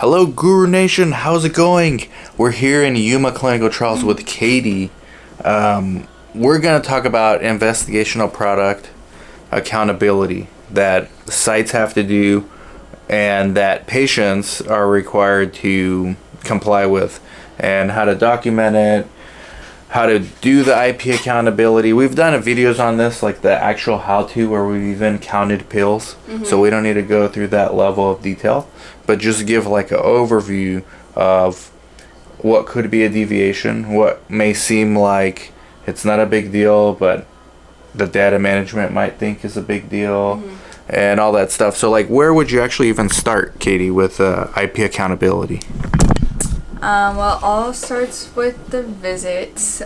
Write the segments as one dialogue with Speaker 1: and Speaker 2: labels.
Speaker 1: Hello, Guru Nation. How's it going? We're here in Yuma Clinical Trials with Katie. We're going to talk about investigational product accountability that sites have to do and that patients are required to comply with, and how to document it, how to do the IP accountability. We've done videos on this, like the actual how-to, where we've even counted pills. So we don't need to go through that level of detail, but just give like an overview of what could be a deviation, what may seem like it's not a big deal, but the data management might think is a big deal, and all that stuff. So like, where would you actually even start, Katie, with IP accountability?
Speaker 2: Well, all starts with the visits.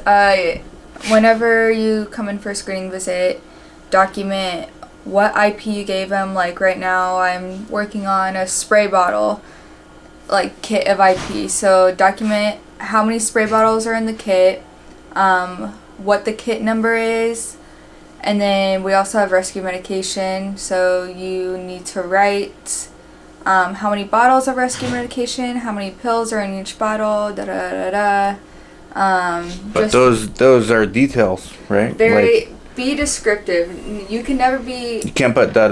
Speaker 2: Whenever you come in for a screening visit, document what IP you gave them. Like right now, I'm working on a spray bottle, like kit of IP. So document how many spray bottles are in the kit, what the kit number is, and then we also have rescue medication. So you need to write how many bottles of rescue medication, how many pills are in each bottle,
Speaker 1: But those are details, right?
Speaker 2: Be descriptive. You can never be...
Speaker 1: You can't put da.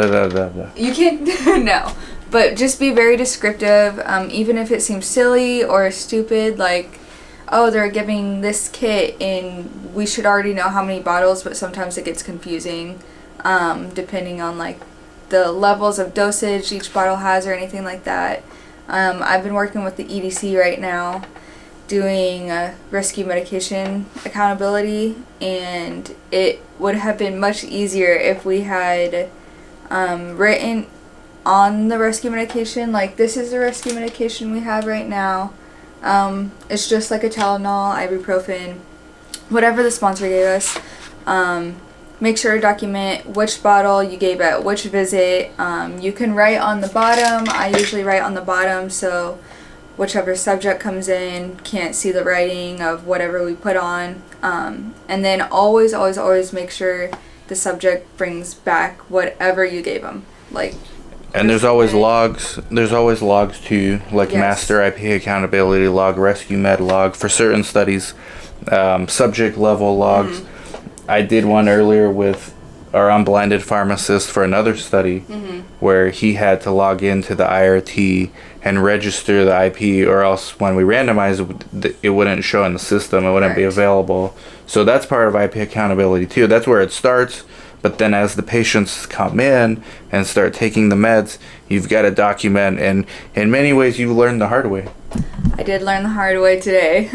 Speaker 2: You can't... No. But just be very descriptive, even if it seems silly or stupid, like, oh, they're giving this kit and we should already know how many bottles, but sometimes it gets confusing, depending on, like, the levels of dosage each bottle has or anything like that. I've been working with the EDC right now doing rescue medication accountability, and it would have been much easier if we had written on the rescue medication, like, this is the rescue medication we have right now. It's just like a Tylenol, ibuprofen, whatever the sponsor gave us. Make sure to document which bottle you gave at which visit. You can write on the bottom. I usually write on the bottom, so whichever subject comes in can't see the writing of whatever we put on. And then always make sure the subject brings back whatever you gave them. Like,
Speaker 1: and there's always logs. There's always logs too, like master IP accountability log, rescue med log for certain studies, subject level logs. I did one earlier with our unblinded pharmacist for another study where he had to log into the IRT and register the IP, or else when we randomized, it wouldn't show in the system. It wouldn't be available. So that's part of IP accountability too. That's where it starts. But then as the patients come in and start taking the meds, you've got to document. And in many ways, you learned the hard way.
Speaker 2: I did learn the hard way today.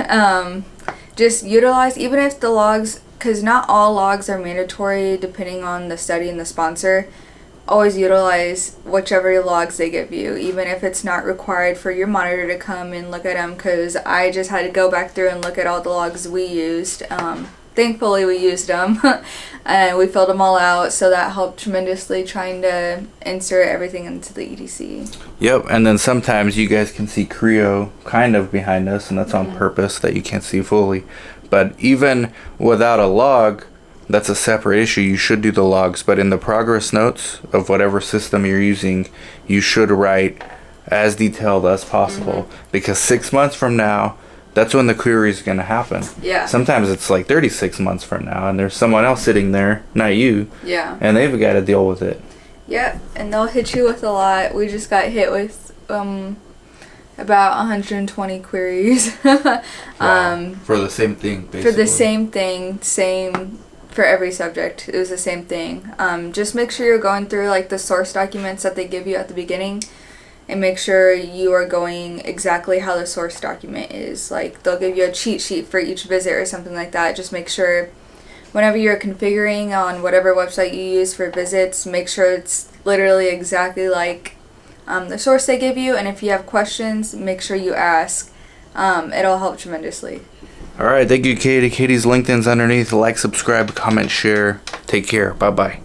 Speaker 2: Just utilize, even if the logs... because not all logs are mandatory depending on the study and the sponsor. Always utilize whichever logs they give you, even if it's not required for your monitor to come and look at them, because I just had to go back through and look at all the logs we used. Thankfully we used them and we filled them all out, so that helped tremendously trying to insert everything into the EDC.
Speaker 1: Yep, and then sometimes you guys can see Creo kind of behind us, and that's on purpose that you can't see fully. But even without a log, that's a separate issue. You should do the logs, but in the progress notes of whatever system you're using, you should write as detailed as possible, because 6 months from now, that's when the query is going to happen.
Speaker 2: Yeah.
Speaker 1: Sometimes it's like 36 months from now, and there's someone else sitting there, not you.
Speaker 2: Yeah.
Speaker 1: And they've got to deal with it.
Speaker 2: Yep, and they'll hit you with a lot. We just got hit with about 120 queries.
Speaker 1: For the same thing, basically.
Speaker 2: For the same thing, same for every subject. It was the same thing. Just make sure you're going through like the source documents that they give you at the beginning, and make sure you are going exactly how the source document is. Like, they'll give you a cheat sheet for each visit or something like that. Just make sure whenever you're configuring on whatever website you use for visits, make sure it's literally exactly like the source they give you. And if you have questions, make sure you ask. It'll help tremendously.
Speaker 1: All right, thank you, Katie. Katie's LinkedIn's underneath. Like, subscribe, comment, share. Take care. Bye-bye.